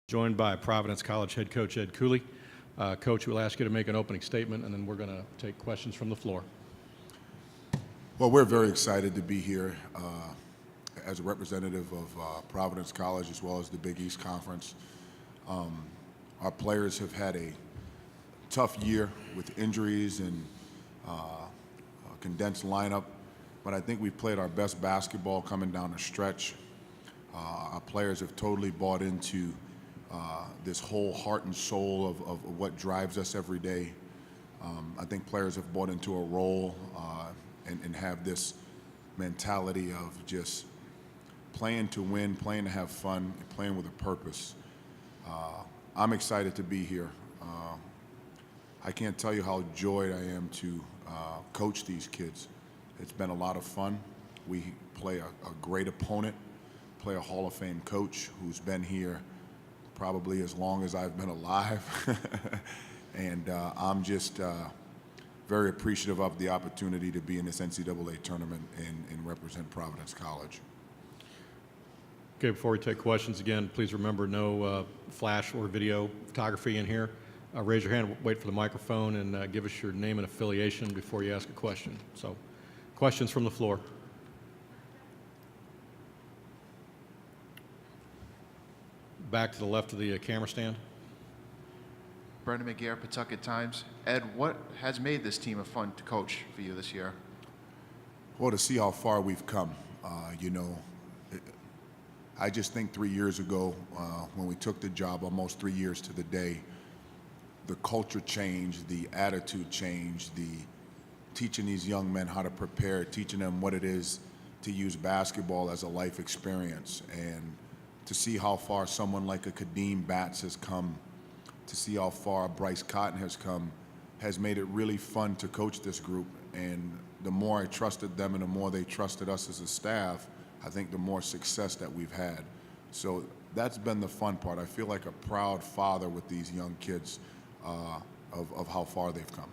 Joined by Providence College head coach Ed Cooley. Coach, we'll ask you to make an opening statement, and then we're going to take questions from the floor. Well, we're very excited to be here as a representative of Providence College as well as the Big East Conference. Our players have had a tough year with injuries and a condensed lineup, but I think we've played our best basketball coming down the stretch. Our players have totally bought into this whole heart and soul of what drives us every day. I think players have bought into a role and have this mentality of just playing to win, playing to have fun, and playing with a purpose. I'm excited to be here. I can't tell you how joyed I am to coach these kids. It's been a lot of fun. We play a great opponent, play a Hall of Fame coach who's been here probably as long as I've been alive. And I'm just very appreciative of the opportunity to be in this NCAA tournament and represent Providence College. Okay, before we take questions again, please remember no flash or video photography in here. Raise your hand, wait for the microphone, and give us your name and affiliation before you ask a question. So, questions from the floor. Back to the left of the camera stand. Brendan McGarrett, Pawtucket Times. Ed, what has made this team a fun to coach for you this year? Well, to see how far we've come. I just think 3 years ago, when we took the job, almost 3 years to the day, the culture changed, the attitude changed, the teaching these young men how to prepare, teaching them what it is to use basketball as a life experience. And to see how far someone like a Kadeem Batts has come, to see how far Bryce Cotton has come, has made it really fun to coach this group. And the more I trusted them and the more they trusted us as a staff, I think the more success that we've had. So that's been the fun part. I feel like a proud father with these young kids of how far they've come.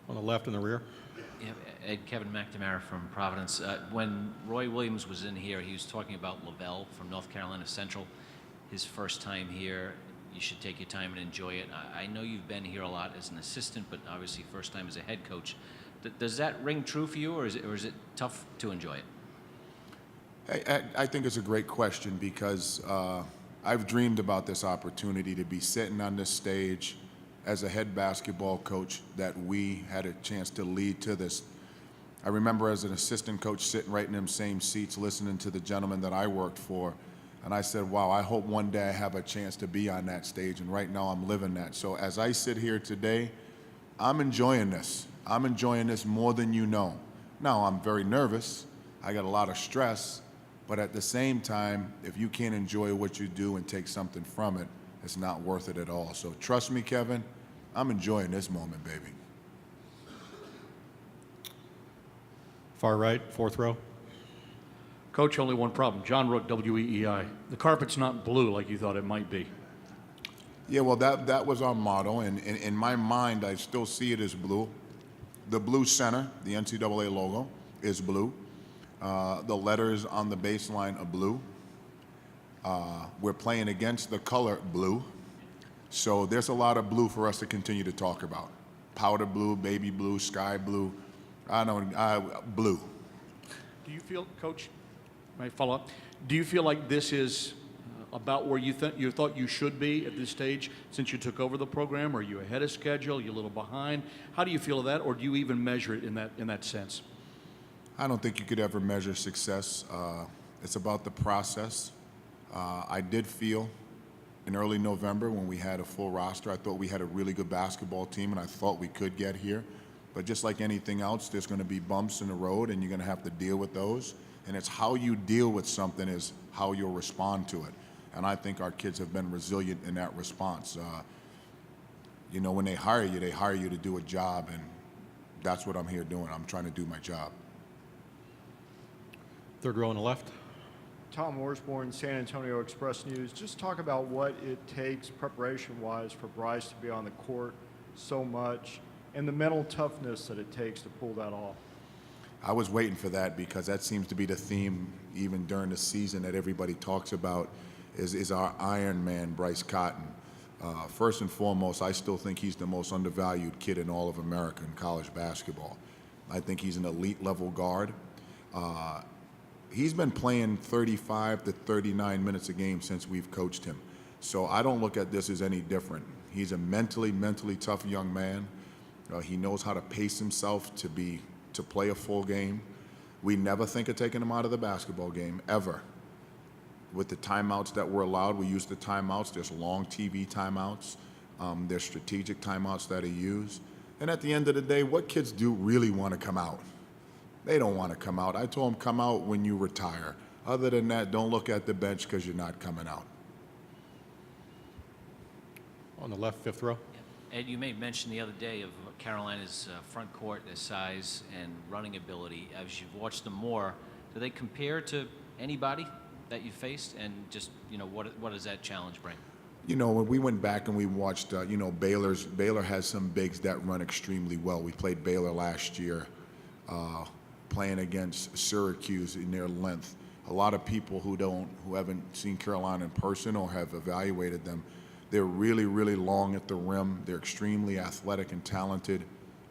On the left in the rear. Yeah, Ed, Kevin McNamara from Providence. When Roy Williams was in here, he was talking about Lavelle from North Carolina Central. His first time here, you should take your time and enjoy it. I know you've been here a lot as an assistant, but obviously first time as a head coach. Does that ring true for you, or is it tough to enjoy it? I think it's a great question because I've dreamed about this opportunity to be sitting on this stage as a head basketball coach, that we had a chance to lead to this. I remember as an assistant coach sitting right in them same seats listening to the gentleman that I worked for, and I said, wow, I hope one day I have a chance to be on that stage, and right now I'm living that. So as I sit here today, I'm enjoying this. I'm enjoying this more than you know. Now, I'm very nervous. I got a lot of stress, but at the same time, if you can't enjoy what you do and take something from it, it's not worth it at all. So trust me, Kevin, I'm enjoying this moment, baby. Far right, fourth row. Coach, only one problem. John Rook, WEEI. The carpet's not blue like you thought it might be. Yeah, well, that was our motto, and in my mind, I still see it as blue. The blue center, the NCAA logo, is blue. The letters on the baseline are blue. We're playing against the color blue. So there's a lot of blue for us to continue to talk about. Powder blue, baby blue, sky blue, blue. Do you feel, Coach, may I follow up? Do you feel like this is about where you thought you should be at this stage since you took over the program? Are you ahead of schedule? Are you a little behind? How do you feel of that, or do you even measure it in that sense? I don't think you could ever measure success. It's about the process. I did feel in early November when we had a full roster, I thought we had a really good basketball team, and I thought we could get here. But just like anything else, there's going to be bumps in the road, and you're going to have to deal with those. And it's how you deal with something is how you'll respond to it. And I think our kids have been resilient in that response. When they hire you to do a job, and that's what I'm here doing. I'm trying to do my job. Third row on the left. Tom Orsborn, San Antonio Express News. Just talk about what it takes preparation-wise for Bryce to be on the court so much and the mental toughness that it takes to pull that off. I was waiting for that because that seems to be the theme even during the season that everybody talks about is our Iron Man, Bryce Cotton. First and foremost, I still think he's the most undervalued kid in all of American college basketball. I think he's an elite level guard. He's been playing 35 to 39 minutes a game since we've coached him. So I don't look at this as any different. He's a mentally tough young man. He knows how to pace himself to play a full game. We never think of taking him out of the basketball game, ever. With the timeouts that were allowed, we use the timeouts. There's long TV timeouts. There's strategic timeouts that are used. And at the end of the day, what kids do really want to come out? They don't want to come out. I told them, come out when you retire. Other than that, don't look at the bench because you're not coming out. On the left, fifth row. Ed, you made mention the other day of Carolina's front court, their size and running ability. As you've watched them more, do they compare to anybody that you faced? And just, what does that challenge bring? When we went back and we watched, Baylor has some bigs that run extremely well. We played Baylor last year, playing against Syracuse in their length. A lot of people who haven't seen Carolina in person or have evaluated them, they're really, really long at the rim. They're extremely athletic and talented.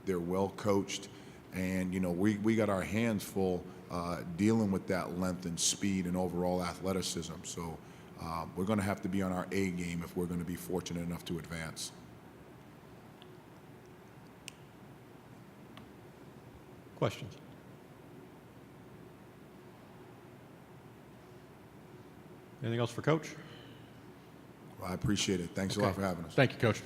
They're well coached, and we got our hands full dealing with that length and speed and overall athleticism. So we're going to have to be on our A game if we're going to be fortunate enough to advance. Questions? Anything else for Coach? Well, I appreciate it. Thanks a lot for having us. Thank you, Coach.